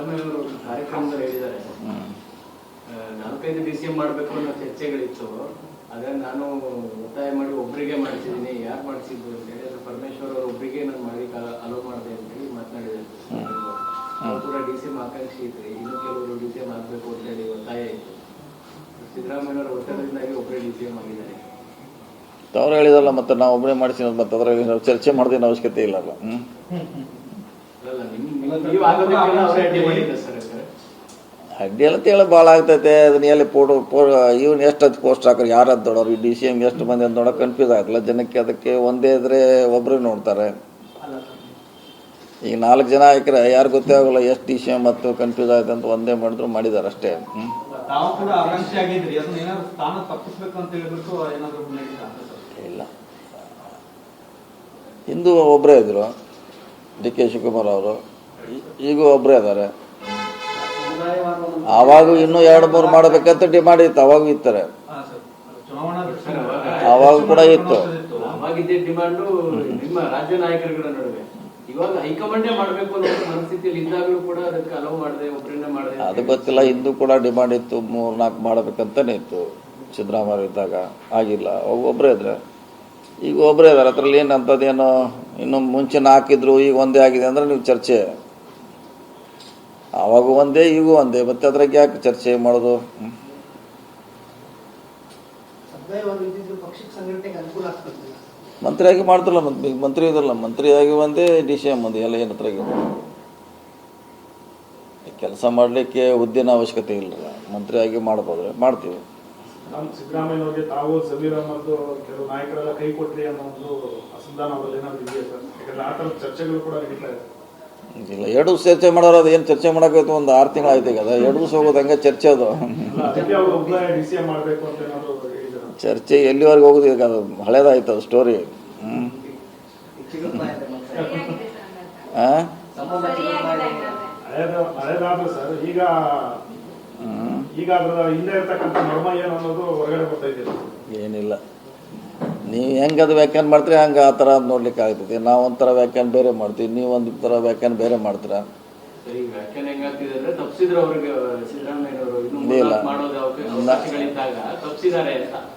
ಸಿದ್ದರಾಮಯ್ಯವರು ಕಾರ್ಯಕ್ರಮದಲ್ಲಿ ಹೇಳಿದ್ದಾರೆ, 4-5 DCM ಮಾಡಬೇಕು ಅನ್ನೋ ಚರ್ಚೆಗಳಿತ್ತು. ಆದ್ರೆ ನಾನು ಒತ್ತಾಯ ಮಾಡಿ ಒಬ್ಬರಿಗೆ ಮಾಡಿಸಿದ್ದೀನಿ. ಯಾರು ಮಾಡಿಸಿದ್ದು ಅಂತ ಹೇಳಿ ಅದು ಪರಮೇಶ್ವರ್ ಅವರು ಒಬ್ಬರಿಗೆ ನಾನು ಮಾಡಲಿಕ್ಕೆ ಅಲೋ ಮಾಡಿದೆ ಅಂತ ಹೇಳಿ ಮಾತನಾಡಿದ್ದಾರೆ. ಕೂಡ DCM ಆಕಾಂಕ್ಷಿ ಇದ್ರಿ, ಇನ್ನು ಕೆಲವರು DCM ಆಗಬೇಕು ಅಂತ ಹೇಳಿ ಒತ್ತಾಯ ಇತ್ತು. ಸಿದ್ದರಾಮಯ್ಯವರ ಒತ್ತಡದಿಂದಾಗಿ ಒಬ್ಬರೇ DCM ಆಗಿದ್ದಾರೆ. ಅವ್ರು ಹೇಳಿದಲ್ಲ, ಮತ್ತೆ ನಾವು ಒಬ್ಬರೇ ಮಾಡಿಸಿ ಮತ್ತೆ ಅದರಲ್ಲಿ ನಾವು ಚರ್ಚೆ ಮಾಡೋದೇನು ಅವಶ್ಯಕತೆ ಇಲ್ಲ ಅಲ್ಲ. ಅಡ್ಡಿ ಎಲ್ಲ ತೇಳ ಭಾಳ ಆಗ್ತೈತೆ. ಅದನ್ನ ಎಲ್ಲಿ ಇವ್ನು ಎಷ್ಟು ಪೋಸ್ಟ್ ಹಾಕೋರು, ಯಾರು ಅಂತ ನೋಡೋರು, ಈ DCM ಎಷ್ಟು ಮಂದಿ ಅಂತ ನೋಡೋಕೆ ಕನ್ಫ್ಯೂಸ್ ಆಗಲ್ಲ ಜನಕ್ಕೆ. ಅದಕ್ಕೆ ಒಂದೇ ಇದ್ರೆ ಒಬ್ಬರೇ ನೋಡ್ತಾರೆ. ಈಗ 4 ಜನ ಹಾಕಿದ್ರೆ ಯಾರು ಗೊತ್ತೇ ಆಗೋಲ್ಲ ಎಷ್ಟು DCM ಮತ್ತು ಕನ್ಫ್ಯೂಸ್ ಆಯ್ತು ಅಂತ ಒಂದೇ ಮಾಡಿದ್ರು ಮಾಡಿದ್ದಾರೆ ಅಷ್ಟೇ. ಇಲ್ಲ, ಹಿಂದೂ ಒಬ್ಬರೇ ಇದ್ರು DK ಶಿವಕುಮಾರ್ ಅವರು, ಈಗೂ ಒಬ್ಬರೇ ಇದ್ದಾರೆ. ಆವಾಗ ಇನ್ನೂ 2-3 ಮಾಡಬೇಕಂತ ಡಿಮಾಂಡ್ ಇತ್ತು, ಅವಾಗೂ ಇರ್ತಾರೆ, ಅವಾಗ ಕೂಡ ಇತ್ತು. ಅವಾಗಿದ್ದ ಡಿಮಾಂಡು ನಿಮ್ಮ ರಾಜ್ಯ ನಾಯಕರುಗಳ ನಡುವೆ. ಇವಾಗ ಹೈಕಮಾಂಡೇ ಮಾಡಬೇಕು ಅನ್ನೋ ಮನಸ್ಥಿತಿಯಲ್ಲಿ ಇದ್ದಾಗಲೂ ಕೂಡ ಅದಕ್ಕೆ ಅಲೋ ಮಾಡದೆ ಒಬ್ಬರನ್ನ ಮಾಡದೆ ಅದು ಗೊತ್ತಿಲ್ಲ. ಹಿಂದೂ ಕೂಡ ಡಿಮಾಂಡ್ ಇತ್ತು, 3-4 ಮಾಡಬೇಕಂತಾನೆ ಇತ್ತು ಸಿದ್ದರಾಮಯ್ಯ ಇದ್ದಾಗ. ಆಗಿಲ್ಲ, ಒಬ್ಬರೇ ಇದ್ರೆ. ಈಗ ಒಬ್ಬರೇ ಇದ್ದಾರೆ, ಅದರಲ್ಲಿ ಏನು ಅಂಥದ್ದೇನೋ ಇನ್ನು ಮುಂಚೆ 4 ಇದ್ರು, ಈಗ ಒಂದೇ ಆಗಿದೆ ಅಂದರೆ ನೀವು ಚರ್ಚೆ. ಆವಾಗ ಒಂದೇ, ಈಗೂ ಒಂದೇ, ಮತ್ತೆ ಅದ್ರಾಗ ಯಾಕೆ ಚರ್ಚೆ ಮಾಡೋದು? ಮಂತ್ರಿಯಾಗಿ ಮಾಡ್ತಿಲ್ಲ, ಮಂತ್ರಿ ಇದಲ್ಲ, ಮಂತ್ರಿಯಾಗಿ ಒಂದೇ DCM ಒಂದು ಎಲ್ಲ ಏನು ಹತ್ರ ಕೆಲಸ ಮಾಡಲಿಕ್ಕೆ ಹುದ್ದೆನ ಅವಶ್ಯಕತೆ ಇಲ್ಲ. ಮಂತ್ರಿಯಾಗಿ ಮಾಡ್ಬೋದ್ರೆ ಮಾಡ್ತೀವಿ. ಸಿದ್ದರಾಮಯ್ಯವ್ರಿಗೆ ತಾವು ಜಮೀರ್ ಅಹಮದ್ ಕೆಲವು ನಾಯಕರೆಲ್ಲ ಕೈ ಕೊಟ್ರಿ ಅನ್ನೋ ಒಂದು ಅಸಮಾಧಾನ ಅವರಲ್ಲಿ ಏನಾದ್ರು ಇದೆಯಾ ಸರ್? ಯಾಕಂದ್ರೆ ಆ ಥರದ ಚರ್ಚೆಗಳು ಕೂಡ ನಡೀತಾ ಇದೆ. ಇಲ್ಲ, 2 ದಿವಸ ಚರ್ಚೆ ಮಾಡೋರು, ಅದು ಏನು ಚರ್ಚೆ ಮಾಡೋಕ್ಕಾಯ್ತು, ಒಂದು 6 ತಿಂಗಳು ಆಯ್ತು. ಈಗ 2 ದಿವಸ ಹೋಗೋದು ಹಂಗೆ ಚರ್ಚೆ. ಅದು DCM ಮಾಡಬೇಕು ಅಂತ ಏನಾದ್ರು ಹೇಳಿದ್ರು? ಚರ್ಚೆ ಎಲ್ಲಿವರೆಗೆ ಹೋಗುದು? ಈಗ ಅದು ಹಳೇದಾಯ್ತು ಅದು ಸ್ಟೋರಿ. ಹಳೇದಾದ್ರು ಸರ್, ಈಗ ಅದ್ರ ಹಿಂದೆ ಇರ್ತಕ್ಕಂಥ ಮರ್ಮ ಏನು ಅನ್ನೋದು ಹೊರಗಡೆ ಬರ್ತಾ ಇದೆಯಲ್ಲ. ಏನಿಲ್ಲ, ನೀವು ಹೆಂಗೆ ಅದು ವ್ಯಾಖ್ಯಾನ ಮಾಡ್ತೀರಿ ಹಂಗೆ ಆ ಥರ ನೋಡ್ಲಿಕ್ಕೆ ಆಗ್ತೈತಿ. ನಾವು ಒಂಥರ ವ್ಯಾಖ್ಯಾನ ಬೇರೆ ಮಾಡ್ತೀವಿ, ನೀವು ಒಂದು ಥರ ವ್ಯಾಖ್ಯಾನ ಬೇರೆ ಮಾಡ್ತೀರಾ.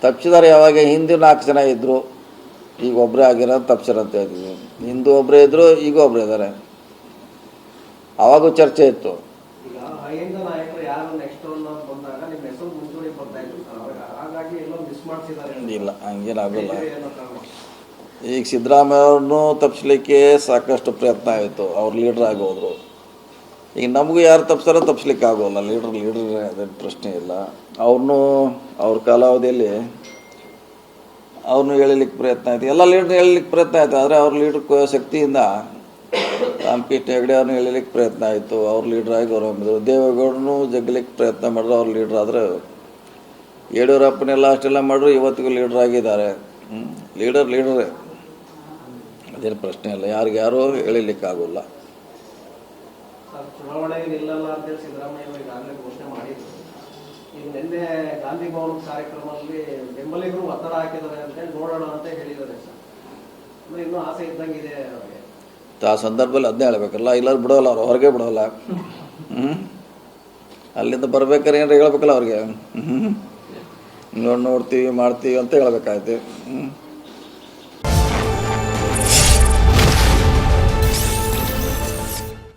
ತಪ್ಪಿಸಿದಾರೆ. ಯಾವಾಗ ಹಿಂದೆ 4 ಜನ ಇದ್ರು, ಈಗ ಒಬ್ಬರೇ ಆಗಿರೋ ತಪ್ಪಿಸ್ಯಾರ ಅಂತ ಹೇಳ್ತೀವಿ. ಹಿಂದೂ ಒಬ್ಬರೇ ಇದ್ರು, ಈಗ ಒಬ್ಬರೇ ಇದ್ದಾರೆ. ಅವಾಗೂ ಚರ್ಚೆ ಇತ್ತು. ಇಲ್ಲ, ಹಂಗೇನಾಗಲ್ಲ. ಈಗ ಸಿದ್ದರಾಮಯ್ಯ ಅವ್ರನ್ನೂ ತಪ್ಪಿಸ್ಲಿಕ್ಕೆ ಸಾಕಷ್ಟು ಪ್ರಯತ್ನ ಆಯಿತು, ಅವ್ರು ಲೀಡ್ರ್ ಆಗಿ ಹೋದ್ರು. ಈಗ ನಮಗೂ ಯಾರು ತಪ್ಪಿಸ್ತಾರೋ ತಪ್ಪಿಸ್ಲಿಕ್ಕೆ ಆಗೋಲ್ಲ. ಲೀಡ್ರ್ ಅದೇನು ಪ್ರಶ್ನೆ ಇಲ್ಲ. ಅವ್ರನ್ನೂ ಅವ್ರ ಕಾಲಾವಧಿಯಲ್ಲಿ ಅವ್ರನ್ನೂ ಎಳಿಲಿಕ್ಕೆ ಪ್ರಯತ್ನ ಆಯಿತು, ಎಲ್ಲ ಲೀಡ್ರ್ ಎಳಿಲಿಕ್ಕೆ ಪ್ರಯತ್ನ ಆಯಿತು. ಆದರೆ ಅವ್ರ ಲೀಡ್ರ್ ಶಕ್ತಿಯಿಂದ ರಾಮಕೃಷ್ಣ ಹೆಗಡೆ ಅವ್ರನ್ನ ಎಳಿಲಿಕ್ಕೆ ಪ್ರಯತ್ನ ಆಯಿತು, ಅವ್ರು ಲೀಡ್ರಾಗಿ ಹೊರಹೊಮ್ಮಿದ್ರು. ದೇವೇಗೌಡನು ಜಗ್ಲಿಕ್ಕೆ ಪ್ರಯತ್ನ ಮಾಡಿದ್ರು, ಅವ್ರು ಲೀಡ್ರ್. ಆದರೆ ಯಡಿಯೂರಪ್ಪನೆಲ್ಲ ಅಷ್ಟೆಲ್ಲ ಮಾಡಿದ್ರು, ಇವತ್ತಿಗೂ ಲೀಡ್ರ್ ಆಗಿದ್ದಾರೆ. ಲೀಡರೇ, ಅದೇನು ಪ್ರಶ್ನೆ ಇಲ್ಲ. ಯಾರು ಎಳಿಲಿಕ್ಕಾಗೋಲ್ಲ. ಚುನಾವಣೆಗೆ ನಿಲ್ಲಲ್ಲ ಅಂತೇಳಿ ಸಿದ್ದರಾಮಯ್ಯ ಈಗಾಗಲೇ ಘೋಷಣೆ ಮಾಡಿದ್ರು. ಈಗ ನಿನ್ನೆ ಗಾಂಧಿ ಭವನ ಕಾರ್ಯಕ್ರಮದಲ್ಲಿ ಬೆಂಬಲಿಗರು ಒತ್ತಡ ಹಾಕಿದ್ದಾರೆ ಅಂತೇಳಿ ನೋಡೋಣ ಅಂತ ಹೇಳಿದ್ದಾರೆ ಸರ್. ಇನ್ನೂ ಆಸೆ ಇದ್ದಂಗಿದೆ ಅವರಿಗೆ. ಆ ಸಂದರ್ಭದಲ್ಲಿ ಅದನ್ನೇ ಹೇಳ್ಬೇಕಲ್ಲ, ಇಲ್ಲಾರು ಬಿಡೋಲ್ಲ, ಅವ್ರು ಹೊರಗೆ ಬಿಡೋಲ್ಲ. ಅಲ್ಲಿಂದ ಬರ್ಬೇಕಾದ್ರೆ ಏನಾರು ಹೇಳ್ಬೇಕಲ್ಲ ಅವ್ರಿಗೆ. ನೋಡ್ತೀವಿ ಮಾಡ್ತೀವಿ ಅಂತ ಹೇಳ್ಬೇಕಾಯ್ತು.